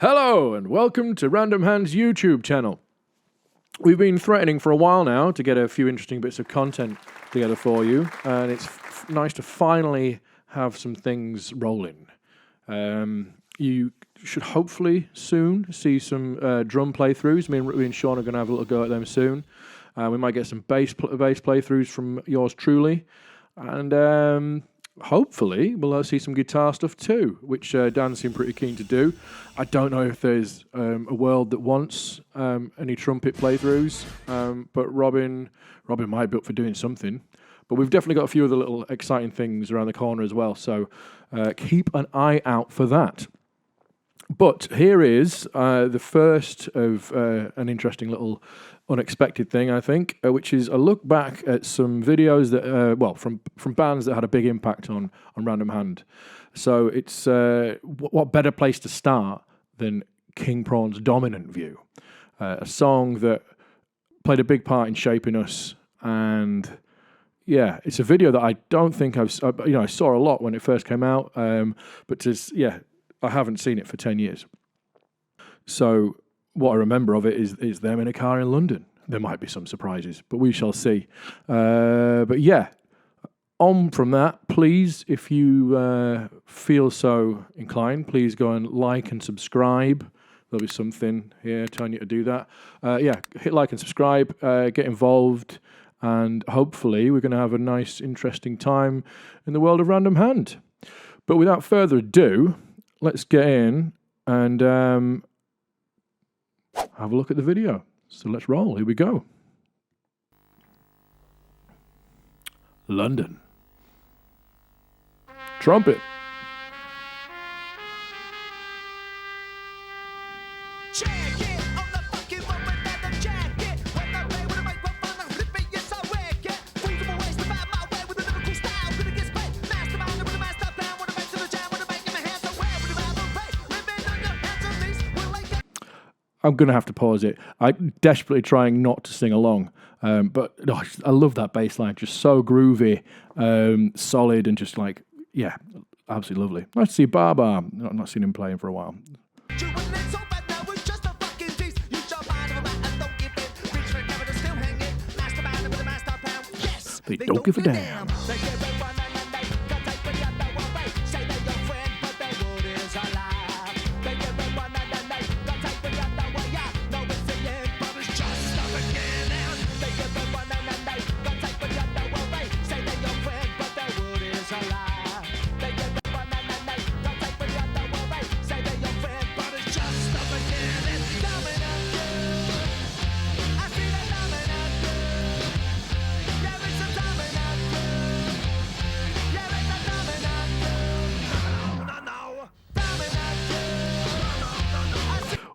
Hello and welcome to Random Hand's YouTube channel. We've been threatening for a while now to get a few interesting bits of content together for you, and it's nice to finally have some things rolling. You should hopefully soon see some drum playthroughs. Me and Sean are going to have a little go at them soon. We might get some bass playthroughs from yours truly, and hopefully we'll see some guitar stuff too, which Dan seemed pretty keen to do. I don't know if there's a world that wants any trumpet playthroughs, but Robin might be up for doing something. But we've definitely got a few other little exciting things around the corner as well, so keep an eye out for that. But here is the first of an interesting little unexpected thing, I think, which is a look back at some videos that, from bands that had a big impact on Random Hand. So it's what better place to start than King Prawns' Dominant View, a song that played a big part in shaping us. And yeah, it's a video that I don't think I saw a lot when it first came out, but I haven't seen it for 10 years. So what I remember of it is them in a car in London. There might be some surprises, but we shall see. But yeah, on from that, please, if you feel so inclined, please go and like and subscribe. There'll be something here telling you to do that. Hit like and subscribe, get involved, and hopefully we're going to have a nice, interesting time in the world of Random Hand. But without further ado, let's get in and have a look at the video. So let's roll. Here we go. London. Trumpet. I'm going to have to pause it. I'm desperately trying not to sing along. But I love that bass line. Just so groovy, solid, and just like, yeah, absolutely lovely. Nice to see Babar. I've not seen him playing for a while. They don't give a damn.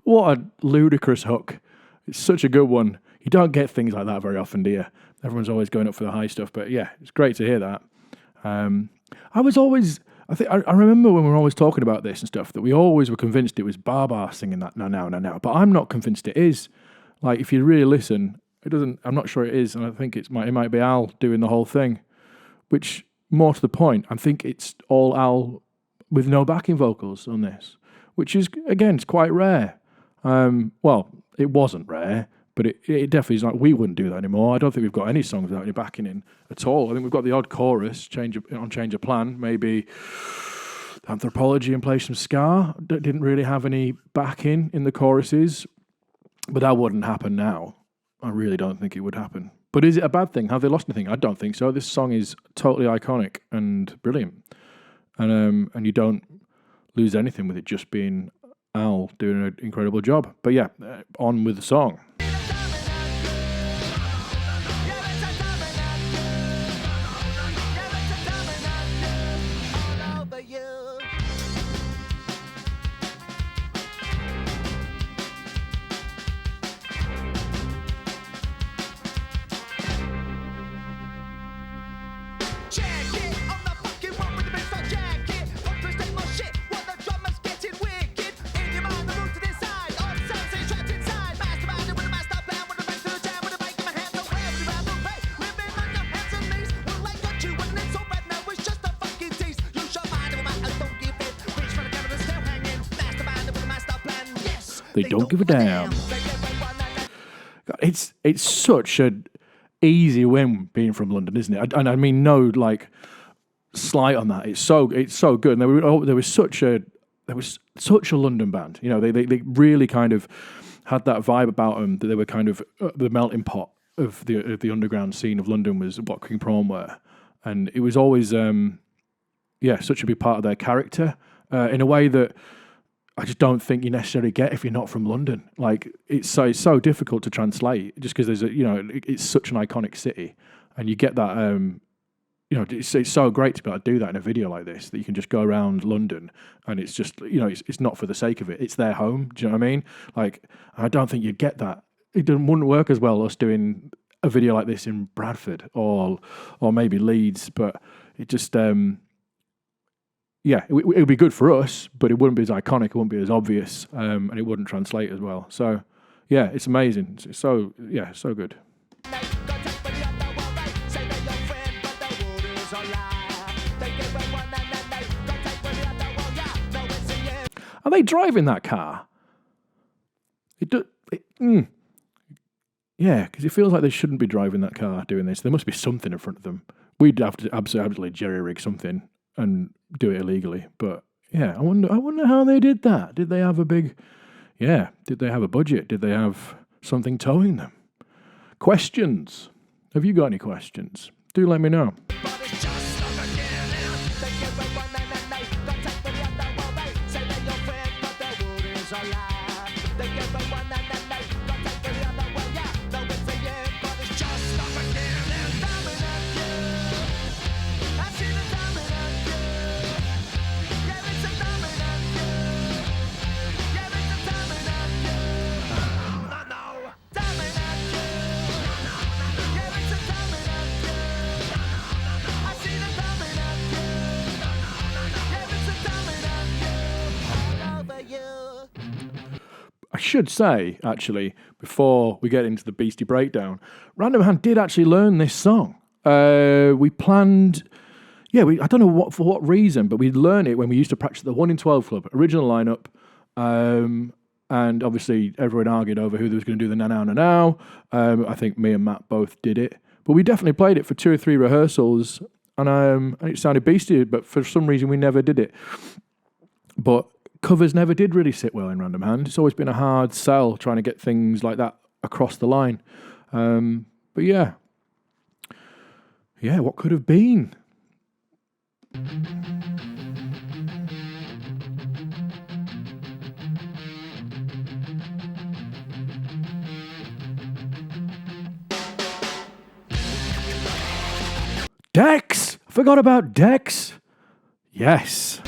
What a ludicrous hook. It's such a good one. You don't get things like that very often, do you? Everyone's always going up for the high stuff, but yeah, it's great to hear that. I remember when we were always talking about this and stuff, that we always were convinced it was Babar singing that now. But I'm not convinced it is. Like, if you really listen, I'm not sure it is, and I think it might be Al doing the whole thing, which, more to the point, I think it's all Al with no backing vocals on this, which is, again, it's quite rare. It wasn't rare, but it definitely is. Like, we wouldn't do that anymore. I don't think we've got any songs without any backing in at all. I think we've got the odd chorus, change of plan, maybe Anthropology and Play Some Ska. Didn't really have any backing in the choruses, but that wouldn't happen now. I really don't think it would happen. But is it a bad thing? Have they lost anything? I don't think so. This song is totally iconic and brilliant, and you don't lose anything with it just being Al doing an incredible job. But yeah, on with the song. They don't give a damn. God, it's such a easy win being from London, isn't it? And I mean, no, like, slight on that. It's so good. And there was such a London band. You know, they really kind of had that vibe about them, that they were kind of the melting pot of the underground scene of London was what King Prawns were, and it was always such a big part of their character in a way that I just don't think you necessarily get if you're not from London. Like, it's so difficult to translate just because it's such an iconic city, and you get that. It's so great to be able to do that in a video like this, that you can just go around London and it's just, it's not for the sake of it. It's their home. Do you know what I mean? Like, I don't think you'd get that. It wouldn't work as well us doing a video like this in Bradford or maybe Leeds, but it just, it would be good for us, but it wouldn't be as iconic, it wouldn't be as obvious, and it wouldn't translate as well. So, yeah, it's amazing. It's so good. Are they driving that car? Yeah, because it feels like they shouldn't be driving that car doing this. There must be something in front of them. We'd have to absolutely jerry-rig something and do it illegally. But yeah, I wonder how they did that. Did they have a budget? Did they have something towing them? Questions? Have you got any questions? Do let me know. I should say, actually, before we get into the Beastie Breakdown, Random Hand did actually learn this song. We planned, I don't know for what reason, but we learned it when we used to practice the 1 in 12 club, original lineup, and obviously everyone argued over who was going to do the na na now. I think me and Matt both did it, but we definitely played it for 2 or 3 rehearsals, and it sounded beastie, but for some reason we never did it. But covers never did really sit well in Random Hand. It's always been a hard sell trying to get things like that across the line. But yeah, what could have been? Dex! I forgot about Dex. Yes.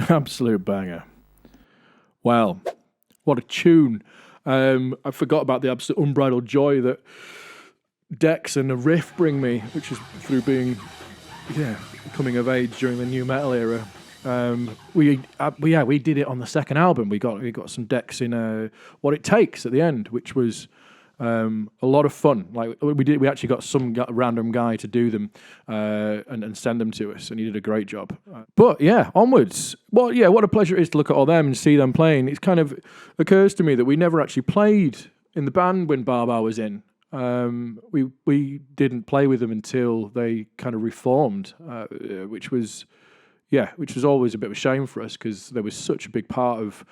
Absolute banger. Well, what a tune. I forgot about the absolute unbridled joy that Dex and the riff bring me, which is through being, coming of age during the new metal era. We did it on the second album. We got some Dex in What It Takes at the end, which was a lot of fun. Like we actually got some random guy to do them and send them to us, and he did a great job. But yeah, onwards. Well, yeah, what a pleasure it is to look at all them and see them playing. It kind of occurs to me that we never actually played in the band when Babar was in. We didn't play with them until they kind of reformed, which was always a bit of a shame for us because there was such a big part of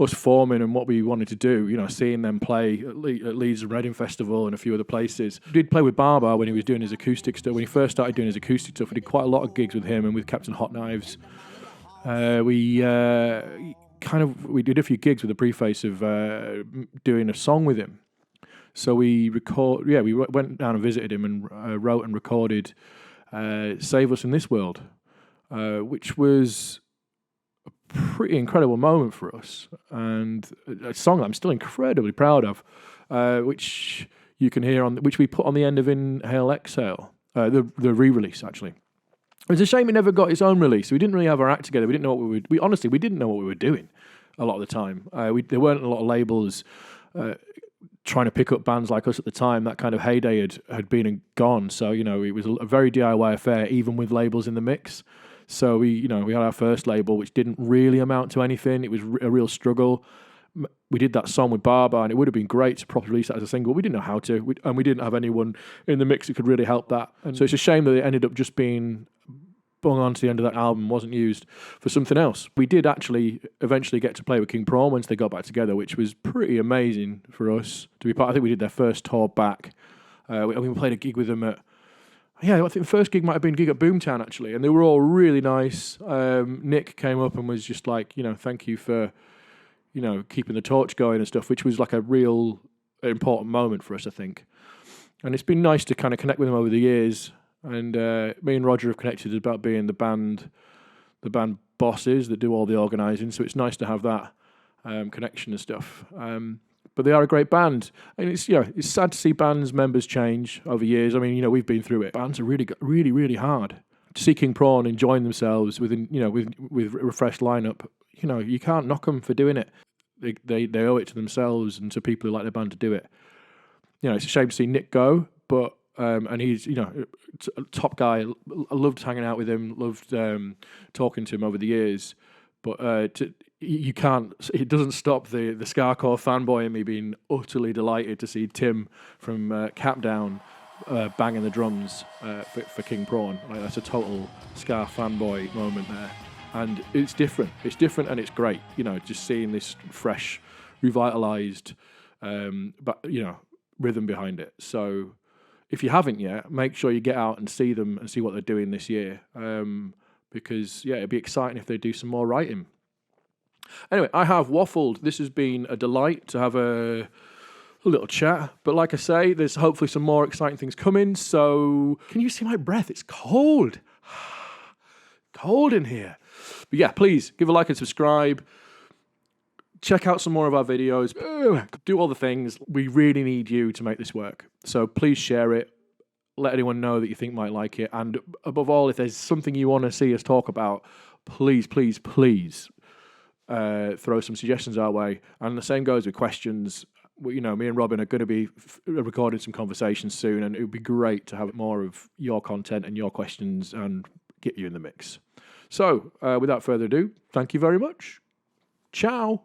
us forming and what we wanted to do, seeing them play at Leeds and Reading Festival and a few other places. We did play with Babar when he was doing his acoustic stuff. When he first started doing his acoustic stuff, we did quite a lot of gigs with him and with Captain Hot Knives. We did a few gigs with the preface of doing a song with him. So we went down and visited him and wrote and recorded Save Us in This World, which was pretty incredible moment for us, and a song I'm still incredibly proud of, which you can hear which we put on the end of Inhale Exhale, the re-release actually. It's a shame it never got its own release. We didn't really have our act together. We didn't know what we honestly didn't know what we were doing a lot of the time. There weren't a lot of labels trying to pick up bands like us at the time. That kind of heyday had been and gone. So it was a very DIY affair, even with labels in the mix. So we had our first label, which didn't really amount to anything. It was a real struggle. We did that song with Babar, and it would have been great to properly release that as a single. We didn't know how to, and we didn't have anyone in the mix who could really help that. And so it's a shame that it ended up just being bung on to the end of that album, wasn't used for something else. We did actually eventually get to play with King Prawns once they got back together, which was pretty amazing for us to be part. I think we did their first tour back. We played a gig with them I think the first gig might have been a gig at Boomtown actually, and they were all really nice. Nick came up and was just like, thank you for keeping the torch going and stuff, which was like a real important moment for us, I think. And it's been nice to kind of connect with them over the years. And me and Roger have connected about being the band bosses that do all the organising. So it's nice to have that connection and stuff. But they are a great band, and it's sad to see bands members change over years. I mean, we've been through it. Bands are really, really, really hard. To see King Prawn enjoying themselves with a refreshed lineup, you can't knock them for doing it. They owe it to themselves and to people who like their band to do it. It's a shame to see Nick go, but and he's a top guy. I loved hanging out with him, loved talking to him over the years. But you can't. It doesn't stop the Skacore fanboy in me being utterly delighted to see Tim from Cap Down banging the drums for King Prawn. Like, that's a total Ska fanboy moment there, and it's different. It's different, and it's great. Just seeing this fresh, revitalized, rhythm behind it. So, if you haven't yet, make sure you get out and see them and see what they're doing this year. Because it'd be exciting if they do some more writing. Anyway, I have waffled. This has been a delight to have a little chat. But like I say, there's hopefully some more exciting things coming. So, can you see my breath? It's cold. Cold in here. But yeah, please give a like and subscribe. Check out some more of our videos. Do all the things. We really need you to make this work. So please share it. Let anyone know that you think might like it. And above all, if there's something you want to see us talk about, please, please, please throw some suggestions our way. And the same goes with questions. Me and Robin are going to be recording some conversations soon, and it would be great to have more of your content and your questions and get you in the mix. So, without further ado, thank you very much. Ciao.